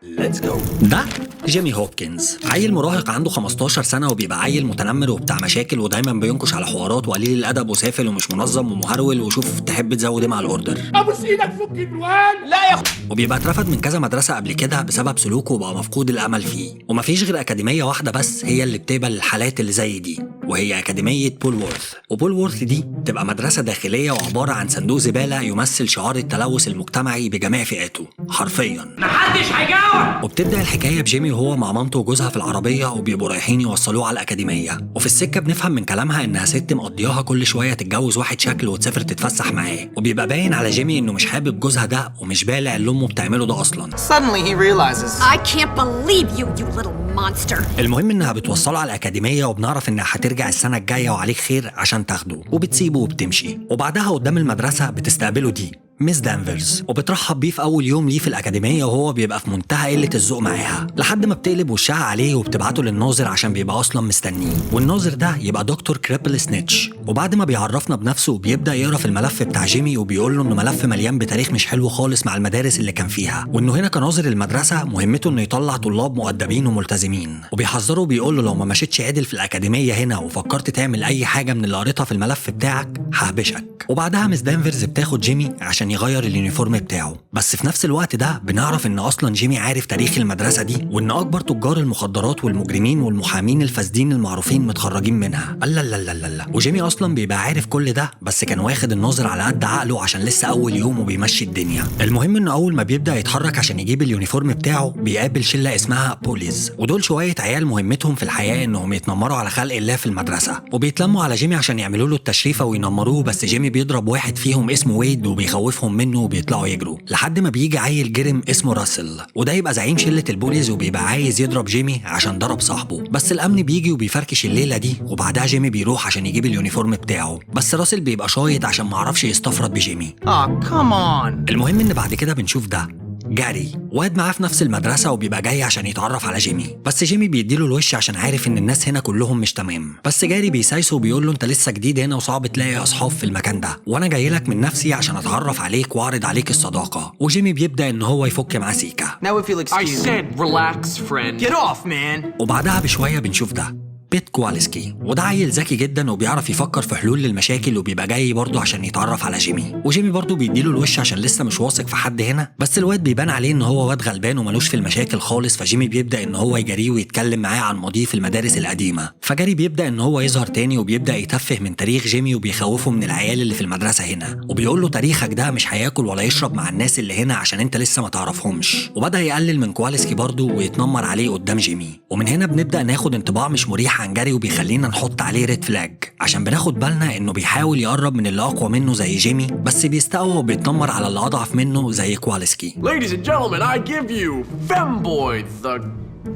Let's go. ده جيمي هوبكنز، عيل مراهق عنده 15 سنة وبيبقى عيل متنمر وبتاع مشاكل ودايما بينكش على حوارات وقليل الأدب وسافل ومش منظم ومهرول وشوف تحب تزود ايه مع الأوردر. ابوس ايدك فك البروان. لا يا وبيبقى اترفد من كذا مدرسة قبل كده بسبب سلوكه وبقى مفقود الأمل فيه، ومفيش غير أكاديمية واحدة بس هي اللي بتقبل الحالات اللي زي دي، وهي أكاديمية بول وورث. وبول وورث دي تبقى مدرسة داخلية وعبارة عن صندوق زبالة يمثل شعار التلوث المجتمعي بجميع فئاته حرفيا. محدش هيجاوب. وبتبدأ الحكاية بجيمي وهو مع مامته وجوزها في العربية وبيبقوا رايحين يوصلوه على الأكاديمية، وفي السكة بنفهم من كلامها إنها ست مقضياها كل شوية تتجوز واحد شكل وتسافر تتفسح معاه، وبيبقى باين على جيمي إنه مش حابب جوزها ده ومش بالع اللي أمه بتعمله ده أصلا. Suddenly he realizes I can't believe you, you little monster. المهم إنها بتوصله على الأكاديمية وبنعرف إنها هترجع السنة الجاية وعليك خير عشان تاخده، وبتسيبه وبتمشي. وبعدها قدام المدرسة بتستقبله دي ميس دانفرز وبترحب بيه في أول يوم ليه في الأكاديمية، وهو بيبقى في منتهى قلة الذوق معاها لحد ما بتقلب وشها عليه وبتبعته للناظر عشان بيبقى أصلا مستنيه، والناظر ده يبقى دكتور كريبل سنيتش. وبعد ما بيعرفنا بنفسه بيبدأ يقرأ في الملف بتاع جيمي وبيقول له إنه ملف مليان بتاريخ مش حلو خالص مع المدارس اللي كان فيها، وإنه هنا كناظر المدرسة مهمته إنه يطلع طلاب مؤدبين وملتزمين، وبيحذره وبيقول له لو ما مشيتش عدل في الأكاديمية هنا وفكرت تعمل أي حاجة من اللي قريتها في الملف بتاعك ههبشك. وبعدها ميس دانفرز بتاخد جيمي عشان يغير اليونيفورم بتاعه، بس في نفس الوقت ده بنعرف ان اصلا جيمي عارف تاريخ المدرسه دي وان اكبر تجار المخدرات والمجرمين والمحامين الفاسدين المعروفين متخرجين منها. لا لا لا لا لا. وجيمي اصلا بيبقى عارف كل ده بس كان واخد الناظر على قد عقله عشان لسه اول يوم وبيمشي الدنيا. المهم انه اول ما بيبدا يتحرك عشان يجيب اليونيفورم بتاعه بيقابل شله اسمها بوليز، ودول شويه عيال مهمتهم في الحياه انهم يتنمروا على خلق الله في المدرسه، وبيتلموا على جيمي عشان يعملوا له التشريفه وينمروه، بس جيمي بيضرب واحد فيهم اسمه ويد وبيخوفهم منه وبيطلعوا يجروا لحد ما بيجي عيل جرم اسمه راسل، وده يبقى زعيم شله البوليز وبيبقى عايز يضرب جيمي عشان ضرب صاحبه، بس الامن بيجي وبيفركش الليله دي، وبعدها جيمي بيروح عشان يجيب اليونيفورم بتاعه، بس راسل بيبقى شايط عشان معرفش يستفرد بجيمي. come on. المهم ان بعد كده بنشوف ده جاري، واد معاه في نفس المدرسة وبيبقى جاي عشان يتعرف على جيمي، بس جيمي بيديله الوش عشان عارف ان الناس هنا كلهم مش تمام، بس جاري بيسايسه وبيقول له انت لسه جديد هنا وصعب تلاقي اصحاب في المكان ده، وانا جاي لك من نفسي عشان اتعرف عليك واعرض عليك الصداقة. وجيمي بيبدأ ان هو يفك معاه سيكا. Now if you'll I excuse me. said relax friend. Get off, man. وبعدها بشوية بنشوف ده بيت كواليسكي، وده عيل ذكي جدا وبيعرف يفكر في حلول للمشاكل وبيبقى جاي برضه عشان يتعرف على جيمي، وجيمي برضه بيديله الوش عشان لسه مش واثق في حد هنا، بس الواد بيبان عليه ان هو واد غلبان وملوش في المشاكل خالص، فجيمي بيبدا ان هو يجاريه ويتكلم معاه عن ماضيه في المدارس القديمه، فجاري بيبدا ان هو يظهر تاني وبيبدا يتفه من تاريخ جيمي وبيخوفه من العيال اللي في المدرسه هنا، وبيقول له تاريخك ده مش هياكل ولا يشرب مع الناس اللي هنا عشان انت لسه ما تعرفهمش، وبدا يقلل من كواليسكي برضه ويتنمر عليه قدام جيمي. ومن هنا بنبدا ناخد انطباع مش مريح عن جاري وبيخلينا نحط عليه ريد فلاج عشان بناخد بالنا انه بيحاول يقرب من اللي اقوى منه زي جيمي، بس بيستقوى وبيتنمر على اللي اضعف منه زي كواليسكي. Ladies and gentlemen, I give you Femboy, the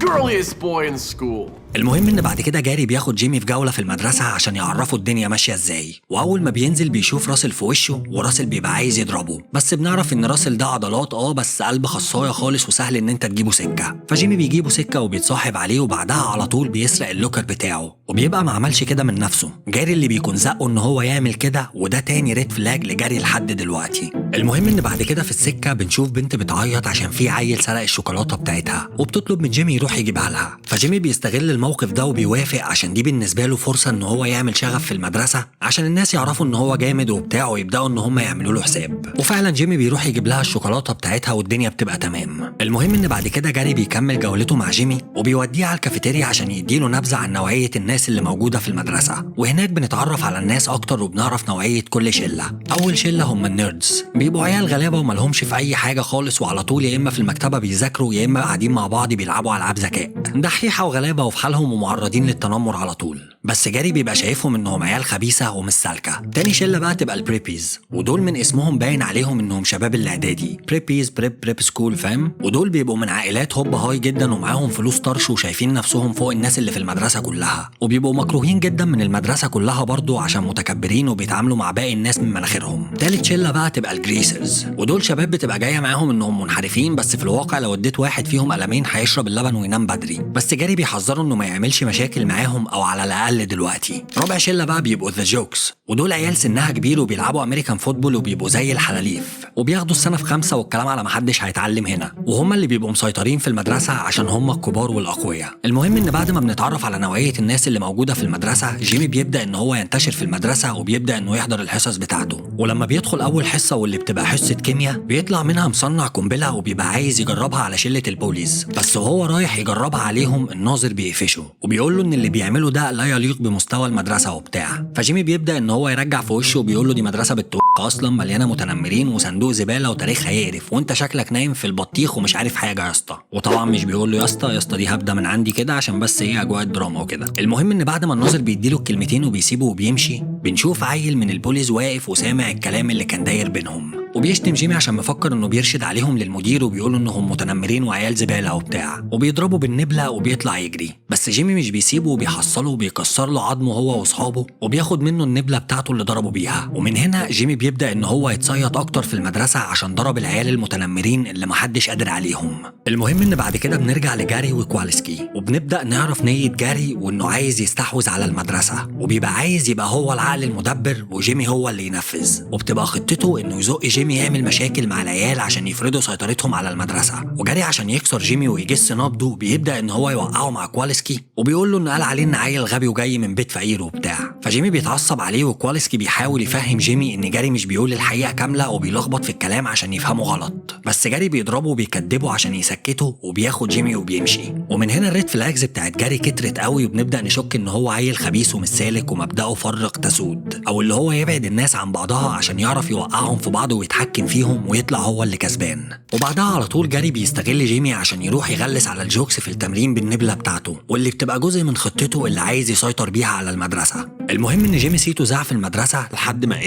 girliest boy in school. المهم ان بعد كده جاري بياخد جيمي في جولة في المدرسة عشان يعرفه الدنيا ماشية ازاي، واول ما بينزل بيشوف راسل في وشه وراسل بيبقى عايز يضربه، بس بنعرف ان راسل ده عضلات بس قلب خصاية خالص وسهل ان انت تجيبه سكة، فجيمي بيجيبه سكة وبيتصاحب عليه وبعدها على طول بيسرق اللوكر بتاعه، وبيبقى ما عملش كده من نفسه، جاري اللي بيكون زقه ان هو يعمل كده، وده تاني ريد فلاج لجاري لحد دلوقتي. المهم ان بعد كده في السكة بنشوف بنت بتعيط عشان في عيل سرق الشوكولاتة بتاعتها وبتطلب من جيمي يروح يجيبها لها، فجيمي بيستغل الموقف ده وبيوافق عشان دي بالنسبه له فرصه ان هو يعمل شغف في المدرسه عشان الناس يعرفوا ان هو جامد وبتاع ويبداوا ان هم يعملوا له حساب، وفعلا جيمي بيروح يجيب لها الشوكولاته بتاعتها والدنيا بتبقى تمام. المهم ان بعد كده جاري بيكمل جولته مع جيمي وبيوديه على الكافيتيريا عشان يديله نبذه عن نوعيه الناس اللي موجوده في المدرسه، وهناك بنتعرف على الناس اكتر وبنعرف نوعيه كل شله. اول شله هم النيردز، بيبقوا عيال غلابه ومالهمش في اي حاجه خالص وعلى طول يا اما في المكتبه بيذاكروا يا اما قاعدين مع بعض بيلعبوا العاب ذكاء، دحيحه وغلابه وفي حالهم ومعرضين للتنمر على طول، بس جاري بيبقى شايفهم انهم عيال خبيثه ومش سالكه. تاني شله بقى تبقى البريبيز، ودول من اسمهم باين عليهم انهم شباب الاعدادي، بريبيز بريب سكول فاهم، ودول بيبقوا من عائلات هوب هاي جدا ومعاهم فلوس طرش وشايفين نفسهم فوق الناس اللي في المدرسه كلها، وبيبقوا مكروهين جدا من المدرسه كلها برضو عشان متكبرين وبيتعاملوا مع باقي الناس من مناخيرهم. تالت شله بقى تبقى الجريسرز، ودول شباب بتبقى جايه معاهم انهم منحرفين، بس في الواقع لو اديت واحد فيهم قلمين هيشرب اللبن وينام بدري، بس جاري بيحذره انه ما يعملش مشاكل معاهم او على الاقل اقل دلوقتي. رابع شله بقى بيبقوا ذا جوكس، ودول عيال سنها كبير وبيلعبوا امريكان فوتبول وبيبقوا زي الحلاليف، وبياخدوا السنه في 5 والكلام على محدش هيتعلم هنا، وهم اللي بيبقوا مسيطرين في المدرسه عشان هم الكبار والاقوياء. المهم ان بعد ما بنتعرف على نوعيه الناس اللي موجوده في المدرسه، جيمي بيبدا ان هو ينتشر في المدرسه وبيبدا انه يحضر الحصص بتاعته. ولما بيدخل اول حصه واللي بتبقى حصه كيمياء، بيطلع منها مصنع قنبله وبيبقى عايز يجربها على شله البوليس، بس وهو رايح يجربها عليهم الناظر بيقفشه وبيقول له ان اللي بيعمله ده لا يليق بمستوى المدرسه وبتاع. فجيمي بيبدا ان هو يرجع في وشه وبيقول له دي مدرسه اصلا مليانه متنمرين وصندوق زباله وتاريخ هيقرف، وانت شكلك نايم في البطيخ ومش عارف حاجه يا اسطى. وطبعا مش بيقول له يا اسطى دي هبدا من عندي كده عشان بس ايه اجواء الدراما وكده. المهم ان بعد ما الناظر بيديله الكلمتين وبيسيبه وبيمشي، بنشوف عيل من البوليس واقف وسامع الكلام اللي كان داير بينهم، وبيشتم جيمي عشان مفكر انه بيرشد عليهم للمدير وبيقولوا انهم متنمرين وعيال زباله وبتاع، وبيضربوا بالنبله وبيطلع يجري. بس جيمي مش بيسيبه وبيحصله وبيكسر له عظمه هو واصحابه وبياخد منه النبله بتاعته اللي ضربه بيها. ومن هنا جيمي بيبدا ان هو يتصيط اكتر في المدرسه عشان ضرب العيال المتنمرين اللي محدش قادر عليهم. المهم ان بعد كده بنرجع لجاري وكوالسكي، وبنبدا نعرف نيه جاري وانه عايز يستحوذ على المدرسه، وبيبقى عايز يبقى هو العقل المدبر وجيمي هو اللي ينفذ. وبتبقى خطته انه يزق جيمي يعمل مشاكل مع العيال عشان يفرضوا سيطرتهم على المدرسه. وجاري عشان يكسر جيمي ويجس نبضه بيبدا ان هو يوقعه مع كوالسكي، وبيقول له ان قال عليه ان عيل غبي وجاي من بيت فقير وبتاع. فجيمي بيتعصب عليه وكوالسكي بيحاول يفهم جيمي ان جاري مش بيقول الحقيقه كامله وبيلخبط في الكلام عشان يفهمه غلط، بس جاري بيضربه وبيكدبه عشان يسكته وبياخد جيمي وبيمشي. ومن هنا الريد فلاجز بتاعت جاري كترت قوي، وبنبدا نشك ان هو عيل خبيث ومش سالك ومبدأه فرق تسود، او اللي هو يبعد الناس عن بعضها عشان يعرف يوقعهم في بعض ويتحكم فيهم ويطلع هو اللي كسبان. وبعدها على طول جاري بيستغل جيمي عشان يروح يغلس على الجوكس في التمرين بالنبله بتاعته، واللي بتبقى جزء من خطته اللي عايز يسيطر بيها على المدرسه. المهم ان جيمي سيتو زع في المدرسه لحد ما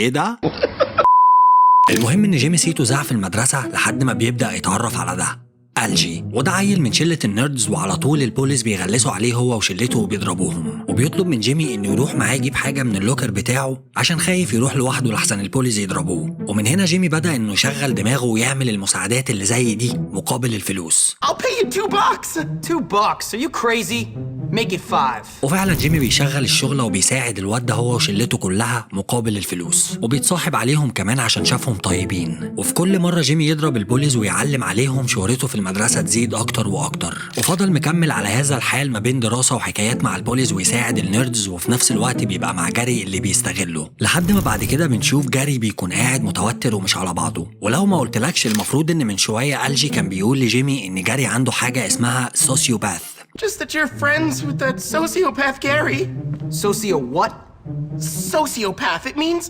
لحد ما بيبدا يتعرف على ده ألجي، وده عيل من شلة النيردز، وعلى طول البوليس بيغلسوا عليه هو وشلته وبيضربوهم. وبيطلب من جيمي انه يروح معاه يجيب حاجة من اللوكر بتاعه عشان خايف يروح لوحده لحسن البوليس يضربوه. ومن هنا جيمي بدأ انه يشغل دماغه ويعمل المساعدات اللي زي دي مقابل الفلوس. I'll pay you $2. $2? Are you crazy? Make it 5. وفعلا جيمي بيشغل الشغلة وبيساعد الواد ده هو وشلته كلها مقابل الفلوس، وبيتصاحب عليهم كمان عشان شافهم طيبين. وفي كل مرة جيمي يضرب البوليس ويعلم عليهم، شهرته في المدرسة تزيد أكتر وأكتر، وفضل مكمل على هذا الحال ما بين دراسة وحكايات مع البوليس ويساعد النيردز، وفي نفس الوقت بيبقى مع جاري اللي بيستغله. لحد ما بعد كده بنشوف جاري بيكون قاعد متوتر ومش على بعضه. ولو ما قلتلكش، المفروض ان من شوية ألجي كان بيقول لجيمي ان جاري عنده حاجة اسمها سوسيوباث. Just that you're friends with that sociopath Gary. Socio what? Sociopath, it means...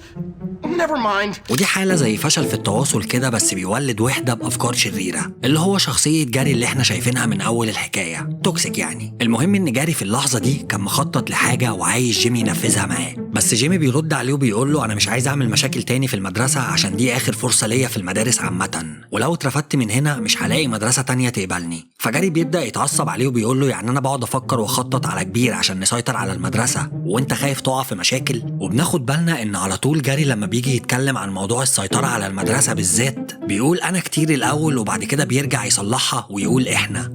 Never mind. ودي حالة زي فشل في التواصل كده، بس بيولد وحدة بأفكار شريرة، اللي هو شخصية جاري اللي احنا شايفينها من أول الحكاية، توكسيك يعني. المهم إن جاري في اللحظة دي كان مخطط لحاجة وعايز جيمي ينفذها معاه، بس جيمي بيرد عليه وبيقول له أنا مش عايز أعمل مشاكل تاني في المدرسة عشان دي آخر فرصة ليا في المدارس عامة، ولو اترفدت من هنا مش هلاقي مدرسة تانية تقبلني. فجاري بيبدأ يتعصب عليه وبيقول له يعني أنا بقعد أفكر وأخطط على كبير عشان نسيطر على المدرسة وأنت خايف تقع في مشاكل؟ وبناخد بالنا إن على طول جاري لما بيجي يتكلم عن موضوع السيطرة على المدرسة بالذات بيقول أنا كتير الأول، وبعد كده بيرجع يصلحها ويقول إحنا.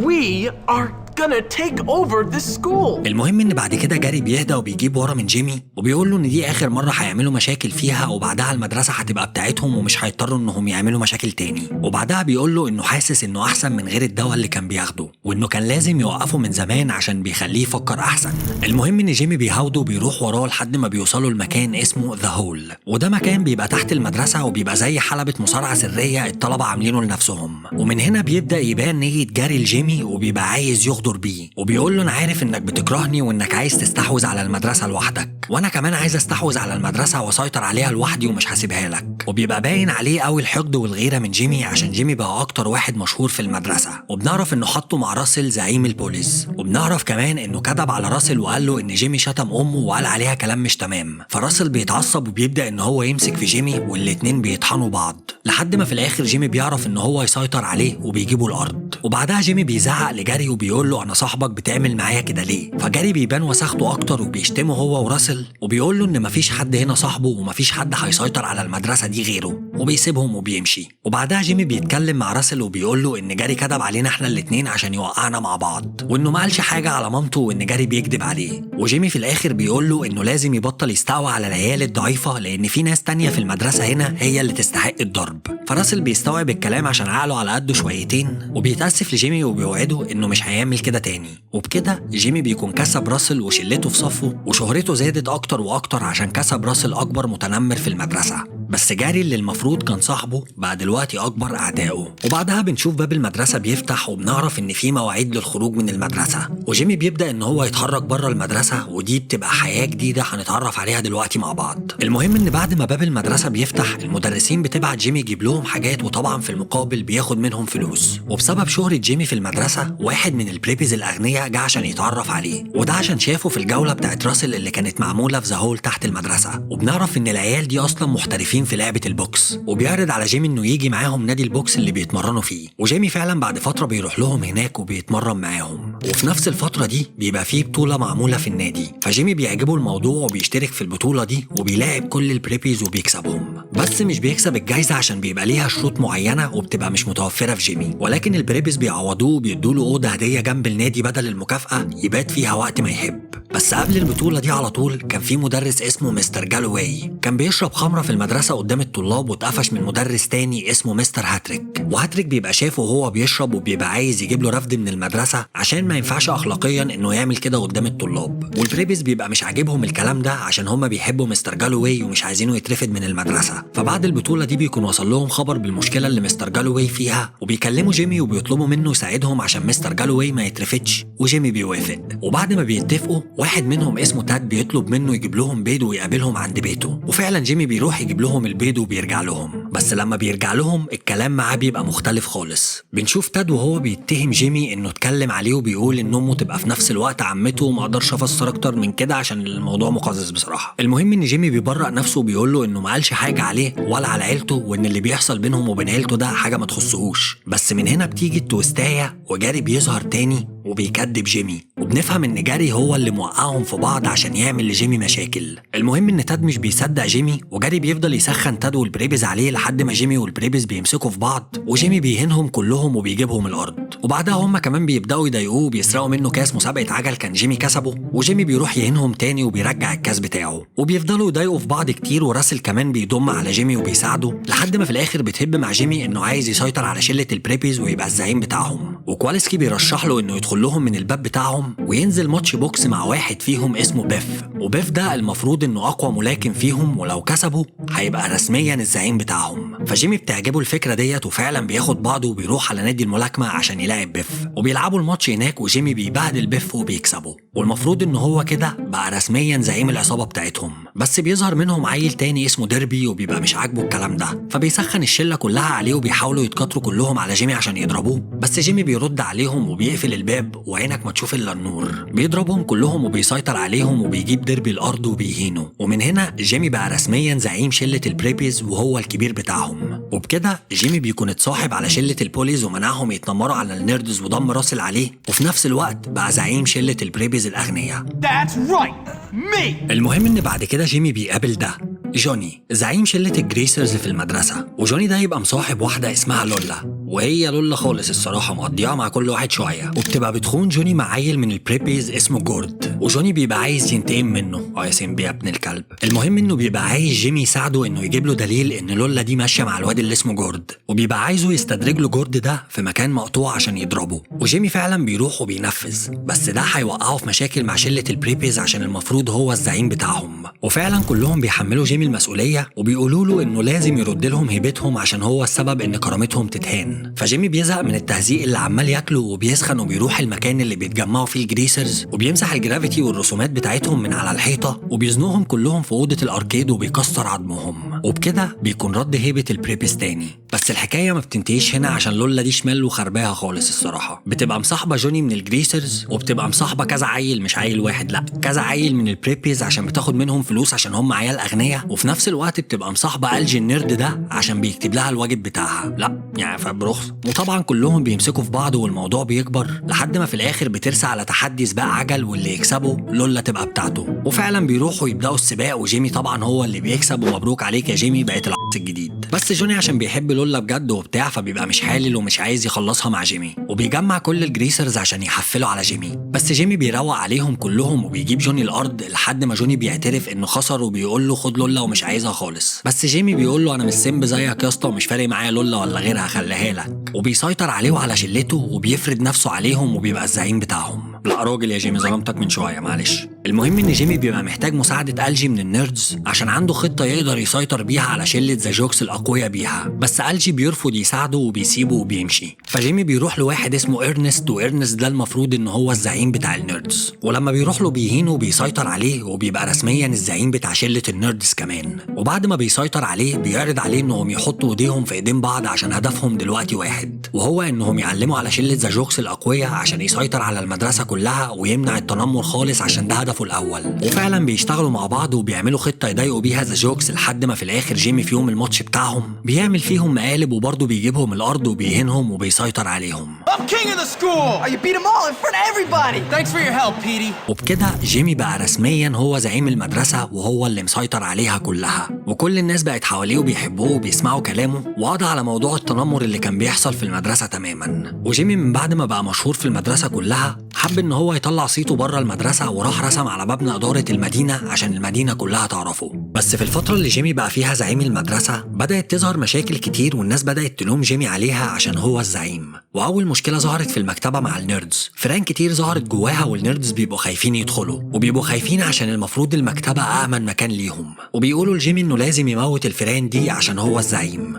We are gonna take over this school. المهم ان بعد كده جاري بيهدى وبيجيب ورا من جيمي وبيقول له ان دي اخر مره هيعملوا مشاكل فيها، وبعدها المدرسه هتبقى بتاعتهم ومش هيضطروا انهم يعملوا مشاكل تاني. وبعدها بيقول له انه حاسس انه احسن من غير الدواء اللي كان بياخده، وانه كان لازم يوقفه من زمان عشان بيخليه يفكر احسن. المهم ان جيمي بيهاوده وبيروح وراه لحد ما بيوصلوا لمكان اسمه ذا هول، وده مكان بيبقى تحت المدرسه وبيبقى زي حلبة مصارعه سريه الطلبه عاملينه لنفسهم. ومن هنا بيبدا يبان نيه جاري لجيمي وبيبقى عايز يغدر بيه، وبيقول له انا عارف انك بتكرهني وانك عايز تستحوذ على المدرسه لوحدك، وانا كمان عايز استحوذ على المدرسه واسيطر عليها لوحدي ومش هسيبها لك. وبيبقى باين عليه قوي الحقد والغيره من جيمي عشان جيمي بقى اكتر واحد مشهور في المدرسه، وبنعرف انه حطه مع راسل زعيم البوليس، وبنعرف كمان انه كذب على راسل وقال له ان جيمي شتم امه وقال عليها كلام مش تمام. فراسل بيتعصب وبيبدا ان هو يمسك في جيمي والاتنين بيطحنوا بعض، لحد ما في الاخر جيمي بيعرف ان هو يسيطر عليه وبيجيبه الارض. وبعدها جيمي بيزعق لجاري وبيقول له انا صاحبك بتعمل معايا كده ليه؟ فجاري بيبان وسخته اكتر وبيشتمه هو وراسل وبيقول له ان مفيش حد هنا صاحبه ومفيش حد هيسيطر على المدرسه دي غيره وبيسيبهم وبيمشي. وبعدها جيمي بيتكلم مع راسل وبيقول له ان جاري كذب علينا احنا الاتنين عشان يوقعنا مع بعض وانه ما قالش حاجه على مامته وان جاري بيكذب عليه. وجيمي في الاخر بيقول له انه لازم يبطل يستقوى على العيال الضعيفه لان في ناس تانية في المدرسه هنا هي اللي تستحق الضرب. فراسل بيستوعب الكلام عشان عقله على قده شويتين وبيتاسف لجيمي وبيوعده انه مش هيعمل كده تاني. وبكده جيمي بيكون كسب راسل وشلته في صفه وشهرته زادت اكتر واكتر عشان كسب راسل اكبر متنمر في المدرسه. بس جاري اللي المفروض كان صاحبه بقى دلوقتي اكبر اعدائه. وبعدها بنشوف باب المدرسه بيفتح وبنعرف ان في مواعيد للخروج من المدرسه وجيمي بيبدا ان هو يتحرك بره المدرسه ودي بتبقى حياه جديده هنتعرف عليها دلوقتي مع بعض. المهم ان بعد ما باب المدرسه بيفتح المدرسين بتبعت جيمي يجيب لهم حاجات وطبعا في المقابل بياخد منهم فلوس. وبسبب شهره جيمي في المدرسه واحد من البريبيز الاغنياء جه عشان يتعرف عليه وده عشان شافه في الجوله بتاعت راسل اللي كانت معموله في ذا هول تحت المدرسه. وبنعرف ان العيال دي اصلا محترفين في لعبه البوكس وبيعرض على جيمي انه يجي معاهم نادي البوكس اللي بيتمرنوا فيه. وجيمي فعلا بعد فتره بيروح لهم هناك وبيتمرن معاهم وفي نفس الفتره دي بيبقى فيه بطوله معموله في النادي فجيمي بيعجبه الموضوع وبيشترك في البطوله دي وبيلاعب كل البريبيز وبيكسبهم. بس مش بيكسب الجايزه عشان بيبقى ليها شروط معينه وبتبقى مش متوفره في جيمي ولكن البريبيز بيعوضوه وبيدوا له اوضه هديه جنب النادي بدل المكافاه يبات فيها وقت ما يحب. بس قبل البطوله دي على طول كان في مدرس اسمه مستر جالوواي كان بيشرب خمره في المدرسه قدام الطلاب واتقفش من مدرس تاني اسمه مستر هاتريك. وهاتريك بيبقى شافه وهو بيشرب وبيبقى عايز يجيب له رفد من المدرسه عشان ما ينفعش اخلاقيا انه يعمل كده قدام الطلاب. والبريبيز بيبقى مش عاجبهم الكلام ده عشان هم بيحبوا مستر جالوواي ومش عايزينه يترفد من المدرسه. فبعد البطوله دي بيكون وصل لهم خبر بالمشكله اللي مستر جالوواي فيها وبيكلموا جيمي وبيطلبوا منه يساعدهم عشان مستر جالوواي ما يترفدش وجيمي بيوافق. وبعد ما بيتفقوا واحد منهم اسمه تاد بيطلب منه يجيب لهم بيض ويقابلهم عند بيته وفعلا جيمي بيروح يجيب لهم البيض وبيرجع لهم. بس لما بيرجع لهم الكلام معاه بيبقى مختلف خالص. بنشوف تاد وهو بيتهم جيمي انه اتكلم عليه وبيقول ان امه تبقى في نفس الوقت عمته وما اقدرش افسر اكتر من كده عشان الموضوع مقزز بصراحه. المهم ان جيمي بيبرأ نفسه وبيقول له انه ما قالش حاجه عليه ولا على عيلته وان اللي بيحصل بينهم وبين عيلته ده حاجه ما تخصهوش. بس من هنا بتيجي التويستايه وجاري بيظهر تاني وبيكدب جيمي وبنفهم ان جاري هو اللي موقعهم في بعض عشان يعمل لجيمي مشاكل. المهم ان تاد مش بيصدق جيمي وجاري بيفضل يسخن تاد والبريبيز عليه لحد ما جيمي والبريبيز بيمسكوا في بعض وجيمي بيهنهم كلهم وبيجيبهم الارض. وبعدها هم كمان بيبداوا يضايقوه وبيسرقوا منه كاس مسابقه عجل كان جيمي كسبه وجيمي بيروح يهنهم تاني وبيرجع الكاس بتاعه. وبيفضلوا يضايقوا في بعض كتير وراسل كمان بيضم على جيمي وبيساعده لحد ما في الاخر بتهب مع جيمي انه عايز يسيطر على شله البريبيز ويبقى الزعيم بتاعهم. وكواليسكي بيرشح له انه يدخل لهم من الباب بتاعهم وينزل ماتش بوكس مع واحد فيهم اسمه بيف. وبيف ده المفروض انه اقوى ملاكم فيهم ولو كسبه هيبقى رسميا الزعيم بتاعهم. فجيمي بتعجبه الفكره ديت وفعلا بياخد بعضه وبيروح على نادي الملاكمه عشان يلاعب بيف وبيلعبوا الماتش هناك وجيمي بيبهدل بيف وبيكسبه والمفروض ان هو كده بقى رسميا زعيم العصابه بتاعتهم. بس بيظهر منهم عيل تاني اسمه ديربي وبيبقى مش عاجبه الكلام ده فبيسخن الشله كلها عليه وبيحاولوا يتكاتروا كلهم على جيمي عشان يضربوه. بس جيمي بيرد عليهم وبيقفل الباب وعينك ما تشوف الا النور. بيضربهم كلهم وبيسيطر عليهم وبيجيب ديربي الارض وبيهينه. ومن هنا جيمي بقى رسميا زعيم شله البريبيز وهو الكبير بتاعهم. وبكده جيمي بيكون اتصاحب على شله البوليز ومنعهم يتنمروا على النيردز وضم راسل عليه وفي نفس الوقت بقى زعيم شله البريبيز الاغنياء. That's right, me. المهم ان بعد كده جيمي بيقابل ده جوني زعيم شله الجريسرز في المدرسه وجوني ده يبقى مصاحب واحده اسمها لولا وهي لولا خالص الصراحه مقضيها مع كل واحد شويه وبتبقى بتخون جوني مع عيل من البريبيز اسمه جورد وجوني بيبقى عايز ينتقم منه يا سيمبي يا ابن الكلب. المهم انه بيبقى عايز جيمي يساعده انه يجيب له دليل ان لولا دي ماشيه مع الواد اللي اسمه جورد وبيبقى عايزه يستدرج له جورد ده في مكان مقطوع عشان يضربه وجيمي فعلا بيروح وبينفذ بس ده هيوقعه في مشاكل مع شله البريبيز عشان المفروض هو الزعيم بتاعهم. وفعلا كلهم بيحملوا جيمي المسؤوليه وبيقولوا له انه لازم يرد لهم هيبتهم عشان هو السبب ان كرامتهم تتهان. فجيمي بيزهق من التهزيق اللي عمال ياكله وبيسخن وبيروح المكان اللي بيتجمعوا فيه الجريسرز وبيمسح الجرافيتي والرسومات بتاعتهم من على الحيطه وبيزنوهم كلهم في اوضه الاركيد وبيكسر عظمهم. وبكده بيكون رد هيبة البريبس تاني. بس الحكاية ما بتنتهيش هنا عشان لولا دي شمال وخرباها خالص الصراحة. بتبقى مصاحبة جوني من الجريسرز وبتبقى مصاحبة كذا عيل، مش عيل واحد لا كذا عيل من البريبيز عشان بتاخد منهم فلوس عشان هم عيال أغنياء، وفي نفس الوقت بتبقى مصاحبة ألجي النيرد ده عشان بيكتب لها الواجب بتاعها. لا يعني فبرخص. وطبعا كلهم بيمسكوا في بعض والموضوع بيكبر لحد ما في الآخر بترسى على تحدي سباق عجل واللي يكسبه لولا تبقى بتاعته. وفعلا بيروحوا يبدأوا السباق وجيمي طبعا هو اللي بيكسب، ومبروك عليك يا جيمي بقت العصر الجديد. بس جوني عشان بيحب لولا بجد وبتاع فبيبقى مش حالل ومش عايز يخلصها مع جيمي، وبيجمع كل الجريسرز عشان يحفلوا على جيمي. بس جيمي بيروق عليهم كلهم وبيجيب جوني الارض لحد ما جوني بيعترف انه خسر وبيقول له خد لولا ومش عايزها خالص. بس جيمي بيقول له انا مش سمب زيك يا اسطى ومش فارق معايا لولا ولا غيرها خليها لك، وبيسيطر عليه وعلى شلته وبيفرض نفسه عليهم وبيبقى الزعيم بتاعهم. لا راجل يا جيمي ظلمتك من شويه معلش. المهم ان جيمي بيبقى محتاج مساعده ألجي من النيردز عشان عنده خطه يقدر يسيطر بيها على شله ذا جوكس الاقوياء بيها، بس ألجي بيرفض يساعده وبيسيبه وبيمشي. فجيمي بيروح لواحد اسمه إرنست، وإرنست ده المفروض ان هو الزعيم بتاع النيردز، ولما بيروح له بيهينه وبيسيطر عليه وبيبقى رسميا الزعيم بتاع شله النيردز كمان. وبعد ما بيسيطر عليه بيعرض عليه انهم يحطوا ايديهم في ايدين بعض عشان هدفهم دلوقتي واحد، وهو انهم يعلموا على شله ذا جوكس الاقوياء عشان يسيطر على المدرسه كلها ويمنع التنمر خالص عشان ده هدفه الاول. وفعلا بيشتغلوا مع بعض وبيعملوا خطه يضايقوا بيها ذا جوكس لحد ما في الاخر جيمي في يوم الماتش بتاعهم بيعمل فيهم مقالب وبرضه بيجيبهم الارض وبيهينهم وبيسيطر عليهم. I'm king of the school! Oh, you beat them all in front of everybody! Thanks for your help, Petey! وبكده جيمي بقى رسميا هو زعيم المدرسة وهو اللي مسيطر عليها كلها، وكل الناس بقت حواليه وبيحبوه وبيسمعوا كلامه، وقضى على موضوع التنمر اللي كان بيحصل في المدرسة تماما. وجيمي من بعد ما بقى مشهور في المدرسة كلها حب ان هو يطلع صيته بره المدرسة وراح رسم على مبنى إدارة المدينة عشان المدينة كلها تعرفه. بس في الفترة اللي جيمي بقى فيها زعيم المدرسة بدأت تظهر مشاكل كتير والناس بدأت تلوم جيمي عليها عشان هو الزعيم. وأول مشكلة ظهرت في المكتبة مع النيردز، فران كتير ظهرت جواها والنيردز بيبقوا خايفين يدخلوا، وبيبقوا خايفين عشان المفروض المكتبة أأمن مكان ليهم، وبيقولوا لجيمي إنه لازم يموت الفران دي عشان هو الزعيم.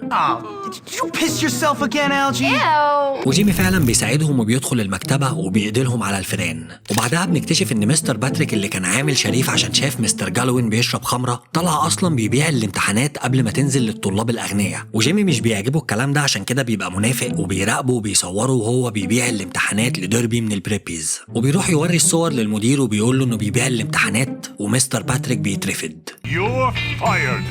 Did you piss yourself again, Algie? وجيمي فعلا بيساعدهم وبيدخل المكتبة وبيقدلهم على الفران. وبعدها بنكتشف إن مستر باتريك اللي كان عامل شريف عشان شاف مستر جالوين بيشرب خمرة طلع أصلا بيبيع الامتحانات قبل ما تنزل للطلاب الأغنياء، وجيمي مش بيعجبه الكلام ده عشان كده بيبقى منافق وبيراقبه وبيصوره وهو بيبيع الامتحانات لديربي من البريبيز، وبيروح يوري الصور للمدير وبيقول له إنه بيبيع الامتحانات، ومستر باتريك بيترفض. You're fired.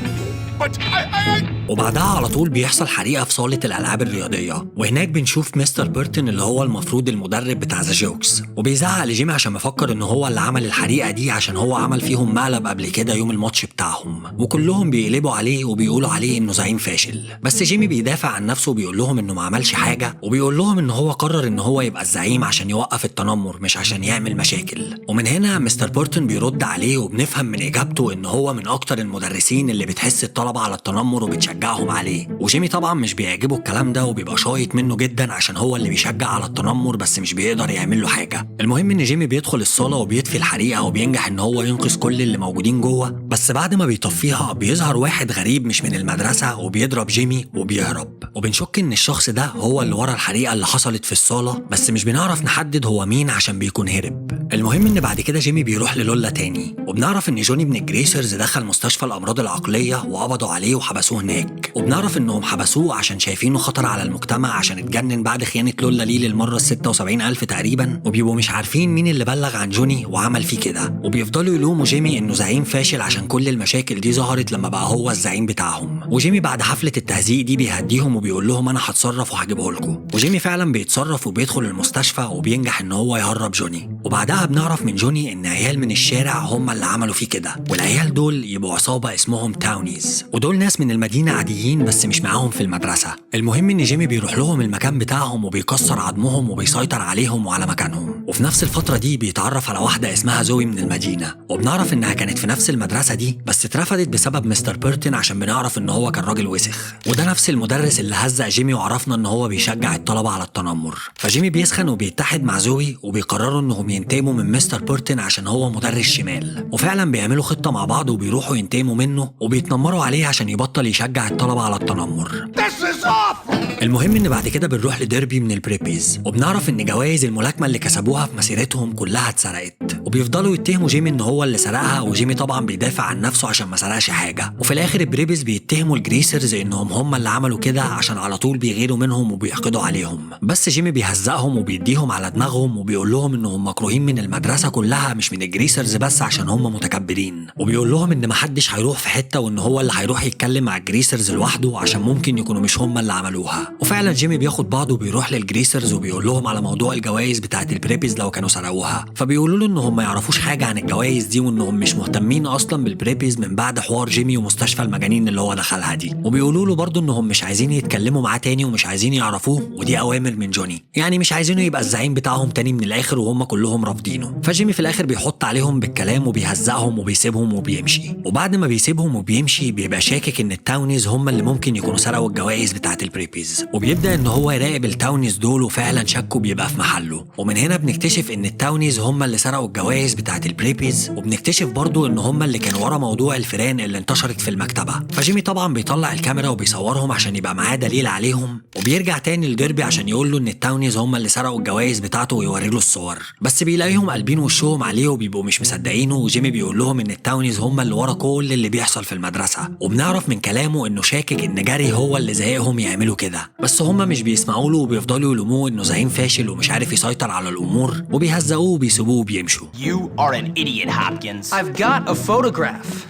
But I... وبعدها على طول بيحصل حريقة في صالة الألعاب الرياضية، وهناك بنشوف مستر بيرتون اللي هو المفروض المدرب بتاع ذا جوكس، وبيزعق لجيمي عشان مفكر إن هو اللي عمل الحريقة دي عشان هو عمل فيهم مقلب قبل كده يوم الماتش بتاعهم، وكلهم بيقلبوا عليه وبيقولوا عليه إنه زعيم فاشل. بس جيمي بيدافع عن نفسه وبيقول لهم إنه ما عملش حاجة، وبيقول لهم إن هو قرر إن هو يبقى الزعيم عشان يوقف التنمر مش عشان يعمل مشاكل. ومن هنا مستر بيرتون بيرد عليه وبنفهم من إجابته إن هو من أكتر المدرسين اللي بتحس الطلبة على التنمر وبتشجعهم عليه، وجيمي طبعا مش بيعجبه الكلام ده وبيبقى شايط منه جدا عشان هو اللي بيشجع على التنمر بس مش بيقدر يعمل له حاجه. المهم ان جيمي بيدخل الصاله وبيطفي الحريقه وبينجح ان هو ينقذ كل اللي موجودين جوه، بس بعد ما بيطفيها بيظهر واحد غريب مش من المدرسه وبيضرب جيمي وبيهرب، وبنشك ان الشخص ده هو اللي ورا الحريقه اللي حصلت في الصاله، بس مش بنعرف نحدد هو مين عشان بيكون هرب. المهم ان بعد كده جيمي بيروح للولا تاني، وبنعرف ان جوني من الجريسرز دخل مستشفى الامراض العقليه وقبضوا عليه وحبسوه هناك، وبنعرف انهم حبسوه عشان شايفينه خطر على المجتمع عشان اتجنن بعد خيانه لولا ليه للمره 76,000 تقريبا، وبيبقوا مش عارفين مين اللي بلغ عن جوني وعمل فيه كده، وبيفضلوا يلوموا جيمي انه زعيم فاشل عشان كل المشاكل دي ظهرت لما بقى هو الزعيم بتاعهم. وجيمي بعد حفله التهزيق دي بيهديهم وبيقول لهم انا هتصرف وهجيبه لكم، وجيمي فعلا بيتصرف وبيدخل المستشفى وبينجح ان هو يهرب جوني. وبعدها بنعرف من جوني ان عيال من الشارع هم اللي عملوا فيه كده، والعيال دول يبقوا عصابه اسمهم تاونيز، ودول ناس من المدينه عاديين بس مش معاهم في المدرسه. المهم ان جيمي بيروح لهم المكان بتاعهم وبيكسر عظمهم وبيسيطر عليهم وعلى مكانهم. وفي نفس الفتره دي بيتعرف على واحده اسمها زوي من المدينه، وبنعرف انها كانت في نفس المدرسه دي بس اترفضت بسبب مستر بيرتون عشان بنعرف ان هو كان راجل وسخ، وده نفس المدرس اللي هزق جيمي وعرفنا ان هو بيشجع الطلبه على التنمر. فجيمي بيسخن وبيتحد مع زوي وبيقرروا انهم ينتقموا من مستر بيرتون عشان هو مدرس شمال، وفعلا بيعملوا خطه مع بعض وبيروحوا ينتقموا منه وبيتنمروا عليه عشان يبطل يشجع الطلبه على التنمر. This is off! المهم ان بعد كده بنروح لديربي من البريبيز وبنعرف ان جوائز الملاكمه اللي كسبوها في مسيرتهم كلها اتسرقت وبيفضلوا يتهموا جيمي ان هو اللي سرقها وجيمي طبعا بيدافع عن نفسه عشان ما سرقش حاجه وفي الاخر البريبيز بيتهموا الجريسرز انهم هم اللي عملوا كده عشان على طول بيغيروا منهم وبيحقدوا عليهم بس جيمي بيهزقهم وبيديهم على دماغهم وبيقول لهم انهم مكروهين من المدرسه كلها مش من الجريسرز بس عشان هم متكبرين وبيقول لهم ان محدش هيروح في حته وان هو اللي هيروح يتكلم مع الجريسرز لوحده عشان ممكن يكونوا مش هم اللي عملوها وفعلا جيمي بياخد بعضه وبيروح للجريسرز وبيقول لهم على موضوع الجوائز بتاعه البريبيز لو كانوا سرقوها فبيقولوا له انهم ما يعرفوش حاجه عن الجوائز دي وانهم مش مهتمين اصلا بالبريبيز من بعد حوار جيمي ومستشفى المجانين اللي هو دخلها دي وبيقولوا له برضه انهم مش عايزين يتكلموا معاه تاني ومش عايزين يعرفوه ودي اوامر من جوني يعني مش عايزينه يبقى الزعيم بتاعهم تاني من الاخر وهم كلهم رافضينه فجيمي في الاخر بيحط عليهم بالكلام وبيهزقهم وبيسيبهم وبيمشي وبعد ما بيسيبهم وبيمشي بيبقى شاكك ان التاونيز هم اللي ممكن يكونوا سرقوا الجوائز بتاعه البريبيز وبيبدا ان هو يراقب التاونيز دول وفعلا شكه بيبقى في محله ومن هنا بنكتشف ان التاونيز هم اللي سرقوا الجوائز بتاعه البريبيز وبنكتشف برضو ان هم اللي كانوا ورا موضوع الفيران اللي انتشرت في المكتبه فجيمي طبعا بيطلع الكاميرا وبيصورهم عشان يبقى معاه دليل عليهم وبيرجع تاني لديربي عشان يقول له ان التاونيز هم اللي سرقوا الجوائز بتاعته ويوري له الصور بس بيلاقيهم قلبين وشهم عليه وبيبقوا مش مصدقينه وجيمي بيقول لهم ان التاونيز هم اللي ورا كل اللي بيحصل في المدرسه وبنعرف من كلامه انه شاكك ان جاري هو اللي زهقهم يعملوا كده بس هم مش بيسمعوا له وبيفضلوا يلوموه انه زعيم فاشل ومش عارف يسيطر على الامور وبيهزقوه وبيسيبوه وبيمشوا. You are an idiot, Hopkins. I've got a photograph.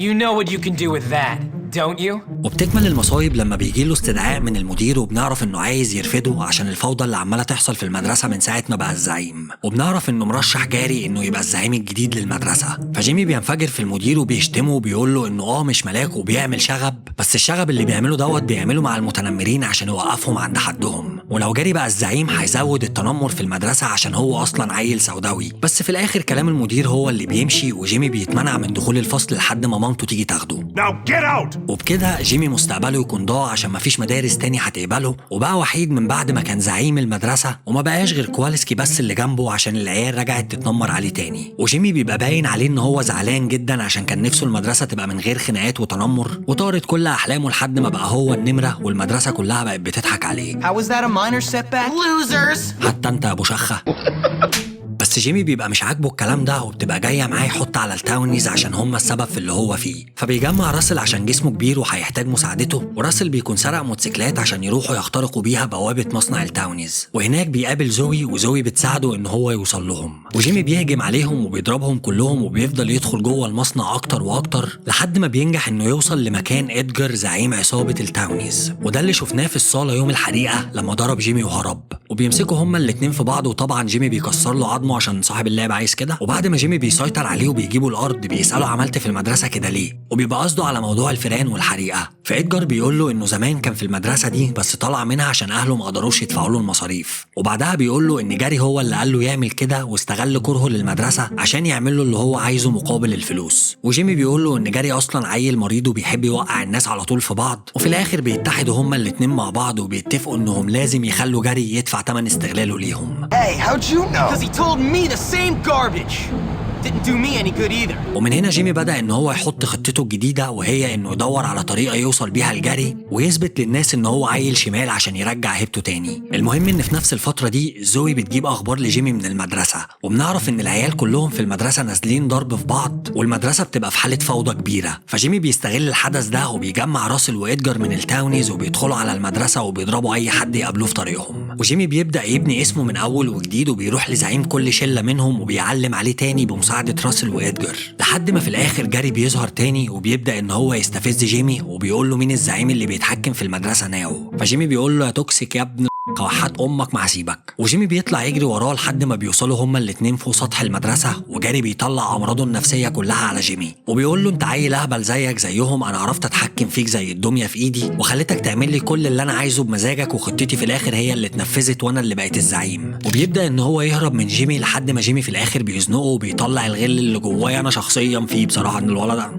You know what you can do with that, don't you? وبتكمل المصايب لما بيجيله استدعاء من المدير وبنعرف انه عايز يرفضه عشان الفوضى اللي عماله تحصل في المدرسه من ساعه ما بقى الزعيم وبنعرف انه مرشح جاري انه يبقى الزعيم الجديد للمدرسه فجيمي بينفجر في المدير وبيشتمه وبيقول له انه مش ملاك وبيعمل شغب بس الشغب اللي بيعمله بيعمله مع المتنمرين عشان يوقفهم عند حدهم ولو جاري بقى الزعيم هيزود التنمر في المدرسه عشان هو اصلا عيل سوداوي بس في الاخر كلام المدير هو اللي بيمشي وجيمي بيتمنع من دخول الفصل لحد ما مامته تيجي تاخده. Now get out! وبكده جيمي مستقبله يكون ضاع عشان مفيش مدارس تاني هتقبله وبقى وحيد من بعد ما كان زعيم المدرسه وما بقاش غير كوالسكي بس اللي جنبه عشان العيال رجعت تتنمر عليه تاني وجيمي بيبقى باين عليه ان هو زعلان جدا عشان كان نفسه المدرسه تبقى من غير خناقات وتنمر وطارت كل احلامه لحد ما بقى هو النمره والمدرسه كلها بقت بتضحك عليه. How was that a minor setback? Losers! حتى انت يا ابو شخه. بس جيمي بيبقى مش عاجبه الكلام ده وبتبقى جايه معاه يحط على التاونيز عشان هم السبب في اللي هو فيه فبيجمع راسل عشان جسمه كبير وهيحتاج مساعدته وراسل بيكون سرق موتوسيكلات عشان يروحوا يخترقوا بيها بوابه مصنع التاونيز وهناك بيقابل زوي وزوي بتساعده ان هو يوصل لهم وجيمي بيهجم عليهم وبيضربهم كلهم وبيفضل يدخل جوه المصنع اكتر واكتر لحد ما بينجح انه يوصل لمكان ادجار زعيم عصابه التاونيز وده اللي شفناه في الصاله يوم الحريقه لما ضرب جيمي وهرب وبيمسكوا هما الاتنين في بعض وطبعا جيمي بيكسر له عظمه عشان صاحب اللعبه عايز كده وبعد ما جيمي بيسيطر عليه وبيجيبوا الارض بيساله عملت في المدرسه كده ليه وبيبقى قصده على موضوع الفيران والحريقه فادجار بيقول له انه زمان كان في المدرسه دي بس طلع منها عشان اهله ما قدروش يدفعوا له المصاريف وبعدها بيقول له ان جاري هو اللي قال له يعمل كده واستغل كرهه للمدرسه عشان يعمل له اللي هو عايزه مقابل الفلوس وجيمي بيقول له ان جاري اصلا عيل مريض وبيحب يوقع الناس على طول في بعض وفي الاخر بيتحدوا هما الاتنين مع بعض وبيتفقوا انهم لازم يخلوا جاري يدفع ثمن استغلاله ليهم. Hey, how'd you know? Because he told me the same garbage. Didn't do me any good either. ومن هنا جيمي بدأ ان هو يحط خطته الجديدة وهي انه يدور على طريقة يوصل بيها لجاري ويثبت للناس ان هو عيل شمال عشان يرجع هيبته تاني. المهم ان في نفس الفترة دي زوي بتجيب اخبار لجيمي من المدرسة وبنعرف ان العيال كلهم في المدرسة نازلين ضرب في بعض والمدرسة بتبقى في حالة فوضى كبيرة فجيمي بيستغل الحدث ده وبيجمع راسل وإدجار من التاونيز وبيدخلوا على المدرسة وبيضربوا اي حد يقابلوه في طريقهم وجيمي بيبدأ يبني اسمه من اول وجديد وبيروح لزعيم كل شلة منهم وبيعلم عليه تاني بمساعدة راسل وإدجار لحد ما في الاخر جاري بيظهر تاني وبيبدأ ان هو يستفز جيمي وبيقول له مين الزعيم اللي بيتحكم في المدرسة ناو فجيمي بيقول له يا توكسيك يا ابن وحات امك ما هسيبك وجيمي بيطلع يجري وراه لحد ما بيوصلوا هما الاتنين فوق سطح المدرسه وجاري بيطلع امراضه النفسيه كلها على جيمي وبيقول له انت عيل اهبل زيك زيهم انا عرفت اتحكم فيك زي الدميه في ايدي وخليتك تعمل لي كل اللي انا عايزه بمزاجك وخطتي في الاخر هي اللي اتنفذت وانا اللي بقيت الزعيم وبيبدا ان هو يهرب من جيمي لحد ما جيمي في الاخر بيزنقه وبيطلع الغل اللي جوايا انا شخصيا فيه بصراحه ان الولد ده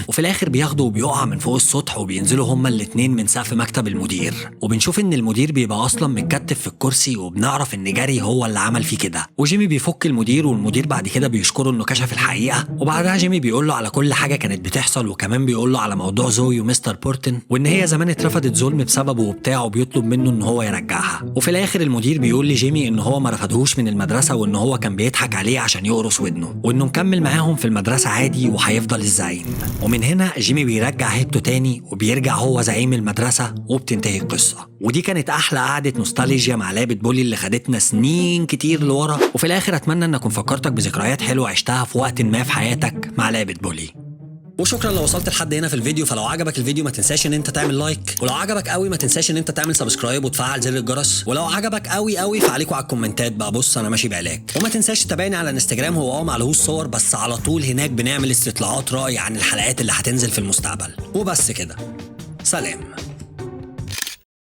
وفي الاخر بياخده وبيقع من فوق السطح وبينزلوا هما الاتنين من سقف مكتب المدير، وبنشوف ان المدير بيبقى اصلا متكتف في الكرسي، وبنعرف ان جاري هو اللي عمل فيه كده. وجيمي بيفك المدير، والمدير بعد كده بيشكره انه كشف الحقيقه، وبعدها جيمي بيقول له على كل حاجه كانت بتحصل، وكمان بيقول له على موضوع زوي ومستر بورتن، وان هي زمان اترفضت ظلم بسببه وبتاع، وبيطلب منه ان هو يرجعها. وفي الاخر المدير بيقول لجيمي ان هو ما رفضهوش من المدرسه، وان هو كان بيضحك عليه عشان يقرص ودنه، وانه مكمل معاهم في المدرسه عادي وهيفضل الزعيم. ومن هنا جيمي بيرجع هيبته تاني، وبيرجع هو زعيم المدرسه، وبتنتهي القصه. ودي كانت احلى قعده نوستالجيا مع لعبه بولي اللي خدتنا سنين كتير لورا. وفي الاخر اتمنى ان اكون فكرتك بذكريات حلوه عشتها في وقت ما في حياتك مع لعبه بولي. وشكرا لو وصلت لحد هنا في الفيديو. فلو عجبك الفيديو ما تنساش ان انت تعمل لايك، ولو عجبك قوي ما تنساش ان انت تعمل سبسكرايب وتفعل زر الجرس، ولو عجبك قوي فعليكوا على الكومنتات بقى. بص انا ماشي بعلاج. وما تنساش تتابعني على انستجرام، هو معلهوش صور بس على طول هناك بنعمل استطلاعات رأي عن الحلقات اللي هتنزل في المستقبل. وبس كده، سلام.